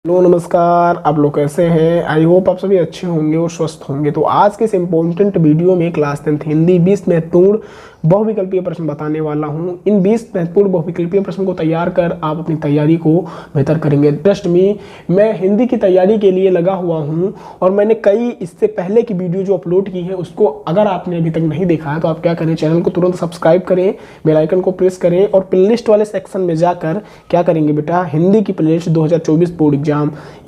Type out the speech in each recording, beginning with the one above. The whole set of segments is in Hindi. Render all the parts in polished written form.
हेलो नमस्कार, आप लोग कैसे हैं। आई होप आप सभी अच्छे होंगे और स्वस्थ होंगे। तो आज के इस इम्पोर्टेंट वीडियो में क्लास 10th हिंदी 20 महत्वपूर्ण बहुविकल्पीय प्रश्न बताने वाला हूं। इन 20 महत्वपूर्ण बहुविकल्पीय प्रश्न को तैयार कर आप अपनी तैयारी को बेहतर करेंगे। ट्रस्ट मी, मैं हिंदी की तैयारी के लिए लगा हुआ हूं और मैंने कई इससे पहले की वीडियो जो अपलोड की है उसको अगर आपने अभी तक नहीं देखा है तो आप क्या करें, चैनल को तुरंत सब्सक्राइब करें, बेल आइकन को प्रेस करें और प्लेलिस्ट वाले सेक्शन में जाकर क्या करेंगे बेटा, हिंदी की प्लेलिस्ट 2024 बोर्ड एग्जाम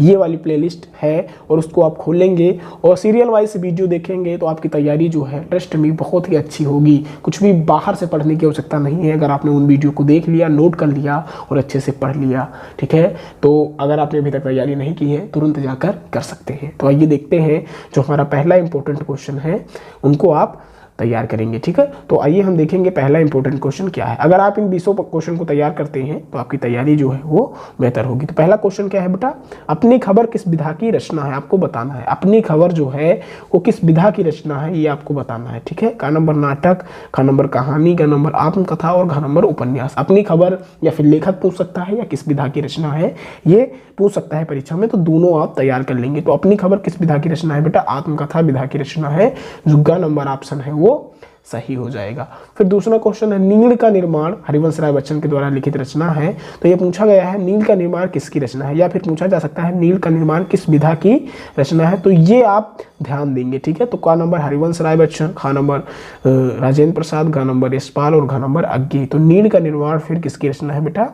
ये वाली प्लेलिस्ट है और उसको आप खोलेंगे और सीरियल वाइज वीडियो देखेंगे तो आपकी तैयारी जो है ट्रस्ट में बहुत ही अच्छी होगी। कुछ भी बाहर से पढ़ने की आवश्यकता नहीं है। अगर आपने उन वीडियो को देख लिया, नोट कर लिया और अच्छे से पढ़ लिया, ठीक है, तो अगर आपने अभी तक तैयारी नहीं की है तुरंत जाकर कर सकते हैं। तो आइए देखते हैं जो हमारा पहला इंपॉर्टेंट क्वेश्चन है उनको आप तैयार करेंगे। ठीक है, तो आइए हम देखेंगे पहला इंपॉर्टेंट क्वेश्चन क्या है। अगर आप इन 20 क्वेश्चन को तैयार करते हैं तो आपकी तैयारी जो है वो बेहतर होगी। तो पहला क्वेश्चन क्या है बेटा, अपनी खबर किस विधा की रचना है, आपको बताना है। अपनी खबर जो है वो किस विधा की रचना है ये आपको बताना है। ठीक है, का नंबर नाटक, का नंबर कहानी, का नंबर आत्मकथा और का नंबर उपन्यास। अपनी खबर या फिर लेखक पूछ सकता है या किस विधा की रचना है ये पूछ सकता है परीक्षा में, तो दोनों आप तैयार कर लेंगे। तो अपनी खबर किस विधा की रचना है बेटा, आत्मकथा विधा की रचना है, जो ग नंबर ऑप्शन है वो सही हो जाएगा। फिर दूसरा क्वेश्चन है, नील का निर्माण हरिवंश राय बच्चन के द्वारा लिखित रचना है। तो ये पूछा गया है नील का निर्माण किसकी रचना है, या फिर पूछा जा सकता है नील का निर्माण किस विधा की रचना है, तो ये आप ध्यान देंगे। ठीक है, तो का नंबर हरिवंश राय बच्चन, खा नंबर राजेंद्र प्रसाद, गा नंबर यशपाल और घा नंबर अज्ञे। तो नील का निर्माण फिर किसकी रचना है बेटा,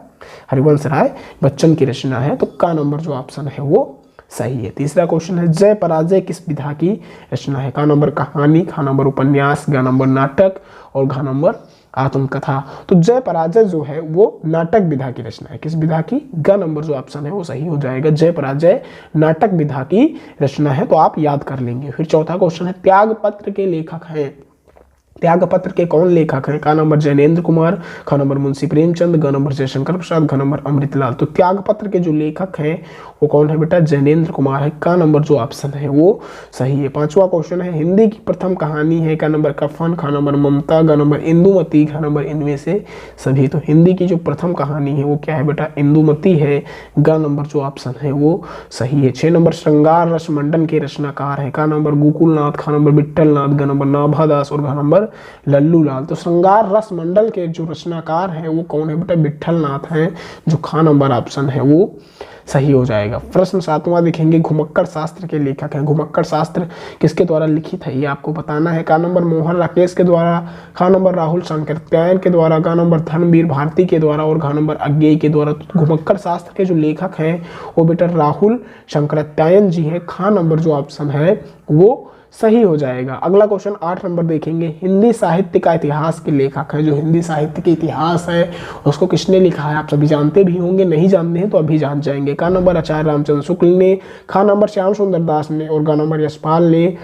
हरिवंश राय बच्चन की रचना है, तो का नंबर जो ऑप्शन है वो सही है। तीसरा क्वेश्चन है, जय पराजय किस विधा की रचना है, का नंबर कहानी, खा नंबर उपन्यास, गा नंबर नाटक और घा नंबर आत्मकथा। तो जय पराजय जो है वो नाटक विधा की रचना है, किस विधा की, ग नंबर जो ऑप्शन है वो सही हो जाएगा। जय पराजय नाटक विधा की रचना है, तो आप याद कर लेंगे। फिर चौथा क्वेश्चन है, त्याग पत्र के लेखक हैं, त्याग पत्र के कौन लेखक हैं, का नंबर जैनेन्द्र कुमार, खा नंबर मुंशी प्रेमचंद, ग नंबर जयशंकर प्रसाद, घ नंबर अमृतलाल। तो त्याग पत्र के जो लेखक हैं वो कौन है बेटा, जैनेन्द्र कुमार है, का नंबर जो ऑप्शन है वो सही है। पांचवा क्वेश्चन है, हिंदी की प्रथम कहानी है, का नंबर कफन, खा नंबर ममता, ग नंबर इंदुमती, घ नंबर इनमें से सभी। तो हिंदी की जो प्रथम कहानी है वो क्या है बेटा, इंदुमती है, ग नंबर जो ऑप्शन है वो सही है। 6 नंबर श्रृंगार रस मंडन के रचनाकार है, का नंबर गोकुलनाथ, खा नंबर विट्ठलनाथ, ग नंबर नाभादास और घ नंबर लल्लू लाल। तो श्रृंगार रस मंडल के जो रचनाकार हैं वो कौन है बेटा, विट्ठलनाथ हैं, जो खा नंबर ऑप्शन है वो सही हो जाएगा। प्रश्न 7वां देखेंगे, घुमक्कड़ शास्त्र के लेखक हैं। घुमक्कड़ शास्त्र किसके द्वारा लिखित है ये आपको बताना है, का नंबर मोहन राकेश के द्वारा, खा नंबर राहुल शंकरत्यायन के द्वारा, गा नंबर धर्मवीर भारती के द्वारा और घा नंबर अज्ञेय के द्वारा। तो घुमक्कड़ शास्त्र के जो लेखक हैं वो बेटा राहुल शंकरत्यायन जी है, खा नंबर जो ऑप्शन है वो सही हो जाएगा। अगला क्वेश्चन 8 नंबर देखेंगे, हिंदी साहित्य का इतिहास के लेखक है। जो हिंदी साहित्य के इतिहास है उसको किसने लिखा है आप सभी जानते भी होंगे, नहीं जानते हैं तो अभी जान जाएंगे। का नंबर आचार्य रामचंद्र शुक्ल ने, खा नंबर श्याम सुंदर दास ने और गा नंबर यशपाल ने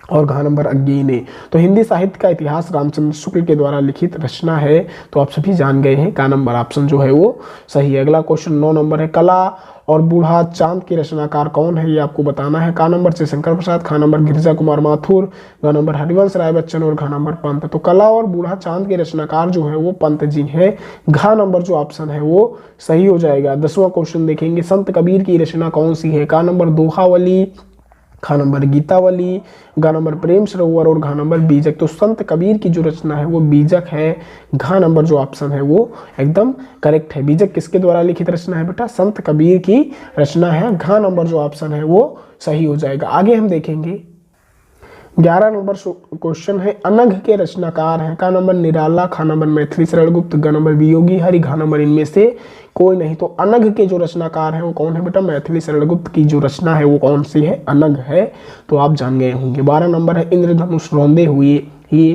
और घा नंबर अज्ञेय ने। तो हिंदी साहित्य का इतिहास रामचंद्र शुक्ल के द्वारा लिखित रचना है, तो आप सभी जान गए हैं, का नंबर ऑप्शन जो है वो सही है। अगला क्वेश्चन 9 नंबर है, कला और बूढ़ा चांद के रचनाकार कौन है ये आपको बताना है। का नंबर जयशंकर प्रसाद, खा नंबर गिरिजा कुमार माथुर, ग नंबर हरिवंश राय बच्चन और घा नंबर पंत। तो कला और बूढ़ा चांद के रचनाकार जो है वो पंत जी है, घा नंबर जो ऑप्शन है वो सही हो जाएगा। 10वां क्वेश्चन देखेंगे, संत कबीर की रचना कौन सी है, का नंबर दोहावली, खा नंबर गीतावली, गा नंबर प्रेम सरोवर और घा नंबर बीजक। तो संत कबीर की जो रचना है वो बीजक है, घा नंबर जो ऑप्शन है वो एकदम करेक्ट है। बीजक किसके द्वारा लिखित रचना है बेटा, संत कबीर की रचना है, घा नंबर जो ऑप्शन है वो सही हो जाएगा। आगे हम देखेंगे 11 नंबर क्वेश्चन है, अनघ के रचनाकार हैं। का नंबर निराला, खा नंबर मैथिली शरण गुप्त, ग नंबर वियोगी हरि, घा नंबर इनमें से कोई नहीं। तो अनघ के जो रचनाकार हैं वो कौन है बेटा, मैथिली शरण गुप्त की जो रचना है वो कौन सी है, अनघ है, तो आप जान गए होंगे। 12 नंबर है, इंद्रधनुष रौंदे हुए ये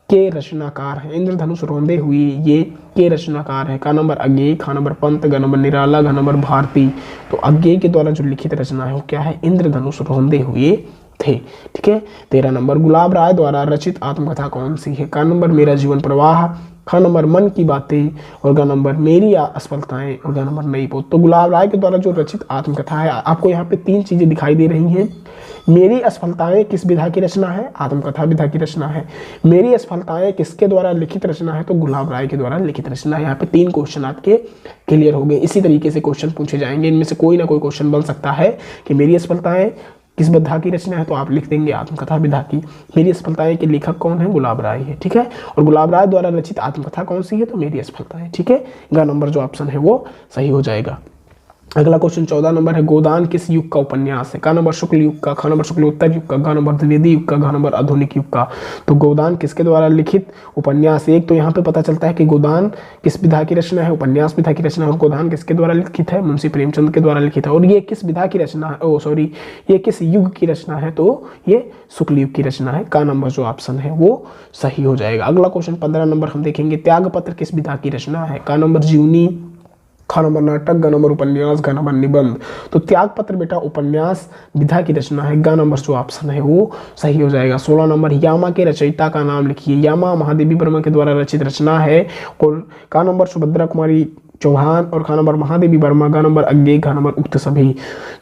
के रचनाकार है। इंद्रधनुष रौंदे हुए ये के रचनाकार है, का नंबर अज्ञेय, खा नंबर पंत, ग नंबर निराला, घ नंबर भारती। तो अज्ञेय के द्वारा जो लिखित रचना है वो क्या है, इंद्रधनुष रौंदे हुए थे। ठीक है, 13 नंबर, गुलाब राय द्वारा रचित आत्मकथा कौन सी है, का नंबर मेरा जीवन प्रवाह, ख नंबर मन की बातें और ग नंबर मेरी असफलताएं और ग नंबर नई पोत। तो गुलाब राय के द्वारा जो रचित आत्मकथा है, आपको यहाँ पे 3 चीजें दिखाई दे रही हैं। मेरी असफलताएं किस विधा की रचना है? आत्मकथा विधा की रचना है। मेरी असफलताएं किसके द्वारा लिखित रचना है? तो गुलाब राय के द्वारा लिखित रचना है। यहाँ पे 3 क्वेश्चन आपके क्लियर हो गए। इसी तरीके से क्वेश्चन पूछे जाएंगे, इनमें से कोई ना कोई क्वेश्चन बन सकता है कि मेरी असफलताएं किस विधा की रचना है, तो आप लिख देंगे आत्मकथा विधा की। मेरी असफलताएं के लेखक कौन है? गुलाब राय है, ठीक है। और गुलाब राय द्वारा रचित आत्मकथा कौन सी है? तो मेरी असफलताएं, ठीक है। ग नंबर जो ऑप्शन है वो सही हो जाएगा। अगला क्वेश्चन 14 नंबर है, गोदान किस युग का उपन्यास है? क नंबर शुक्ल युग का, ख नंबर शुक्लोत्तर युग का, ग नंबर द्विवेदी युग का, घ नंबर आधुनिक युग का। तो गोदान किसके द्वारा लिखित उपन्यास? एक तो यहाँ पे पता चलता है कि गोदान किस विधा की रचना है? उपन्यास विधा की रचना है। और गोदान किसके द्वारा लिखित है? मुंशी प्रेमचंद के द्वारा लिखित है। और ये किस विधा की रचना है? ये किस युग की रचना है? तो ये शुक्ल युग की रचना है। का नंबर जो ऑप्शन है वो सही हो जाएगा। अगला क्वेश्चन 15 नंबर हम देखेंगे, त्यागपत्र किस विधा की रचना है? का नंबर जीवनी, ख नंबर नाटक, ग नंबर उपन्यास, घ नंबर निबंध। तो त्यागपत्र बेटा उपन्यास विधा की रचना है। ग नंबर जो ऑप्शन है वो सही हो जाएगा। 16 नंबर, यामा के रचयिता का नाम लिखिए। यामा महादेवी वर्मा के द्वारा रचित रचना है। और का नंबर सुभद्रा कुमारी चौहान, और ख नंबर महादेवी वर्मा, ग नंबर अज्ञे, घ नंबर उक्त सभी।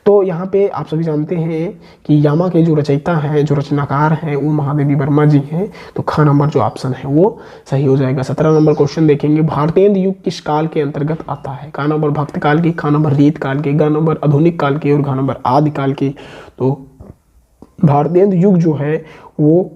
तो यहाँ पे आप सभी जानते हैं कि यामा के जो रचयिता हैं, जो रचनाकार हैं, वो महादेवी वर्मा जी हैं। तो ख नंबर जो ऑप्शन है वो सही हो जाएगा। 17 नंबर क्वेश्चन देखेंगे, भारतेंद्र युग किस काल के अंतर्गत आता है? का नंबर भक्त काल के, ख नंबर रीत काल के, ग नंबर आधुनिक काल के, और घ नंबर आदि काल के। तो भारतेंद्र युग जो है वो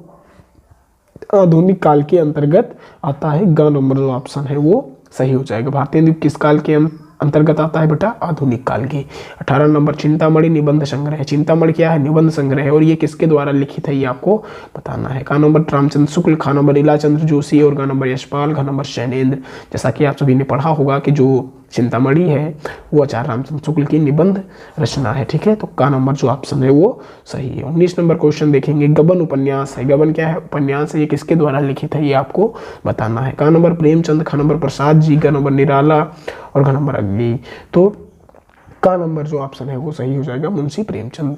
आधुनिक काल के अंतर्गत आता है। ग नंबर जो ऑप्शन है वो सही हो जाएगा। भारतेंद्र युग किस काल के अंतर्गत आता है बेटा? आधुनिक काल के। 18 नंबर, चिंतामणि निबंध संग्रह। चिंतामणि क्या है? निबंध संग्रह है। और ये किसके द्वारा लिखित है, ये आपको बताना है। का नंबर रामचंद्र शुक्ल, खा नंबर लीलाचंद्र जोशी, और ग नंबर यशपाल, घ नंबर शैलेंद्र। जैसा कि आप सभी ने पढ़ा होगा कि जो चिंतामणि है वो आचार्य रामचंद्र शुक्ल की निबंध रचना है, ठीक है। तो का नंबर जो ऑप्शन है वो सही है। 19 नंबर क्वेश्चन देखेंगे, गबन उपन्यास है। गबन क्या है? उपन्यास है। ये किसके द्वारा लिखित है, ये आपको बताना है। का नंबर प्रेमचंद, ख नंबर प्रसाद जी, ग नंबर निराला, और घ नंबर अग्नि। तो का नंबर जो ऑप्शन है वो सही हो जाएगा। मुंशी प्रेमचंद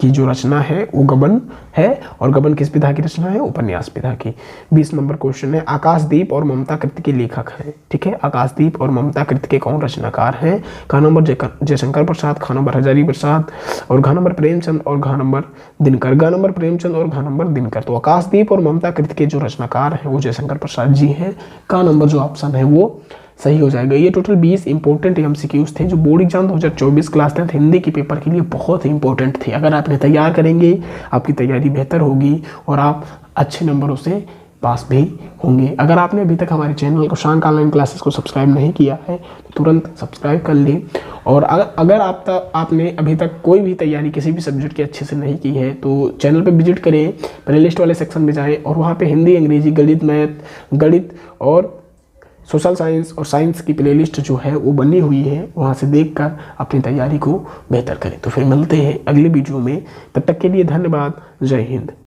की जो रचना है वो गबन है। और गबन किस विधा की रचना है? उपन्यास विधा की। 20 नंबर क्वेश्चन है, आकाशदीप और ममता कृति के लेखक हैं, ठीक है। आकाशदीप और ममता कृति के कौन रचनाकार हैं? का नंबर जयशंकर प्रसाद, ख नंबर हजारी प्रसाद, और घ नंबर प्रेमचंद, और घ नंबर दिनकर। ग नंबर प्रेमचंद और घ नंबर दिनकर। तो आकाशदीप और ममता कृति के जो रचनाकार हैं वो जयशंकर प्रसाद जी हैं। का नंबर जो ऑप्शन है वो सही हो जाएगा। ये टोटल 20 इंपॉर्टेंट एमसीक्यूज थे जो बोर्ड एग्जाम 2024 क्लास 10 हिंदी के पेपर के लिए बहुत ही इंपॉर्टेंट थे। अगर आप इन्हें तैयार करेंगे, आपकी तैयारी बेहतर होगी और आप अच्छे नंबरों से पास भी होंगे। अगर आपने अभी तक हमारे चैनल को शांक ऑनलाइन क्लासेस को सब्सक्राइब नहीं किया है तो तुरंत सब्सक्राइब कर लें। और अगर आपने अभी तक कोई भी तैयारी किसी भी सब्जेक्ट की अच्छे से नहीं की है तो चैनल पर विजिट करें, प्लेलिस्ट वाले सेक्शन में जाएँ और वहाँ पर हिंदी, अंग्रेजी, गणित, मैथ, गणित और सोशल साइंस और साइंस की प्लेलिस्ट जो है वो बनी हुई है, वहाँ से देखकर अपनी तैयारी को बेहतर करें। तो फिर मिलते हैं अगले वीडियो में, तब तक के लिए धन्यवाद। जय हिंद।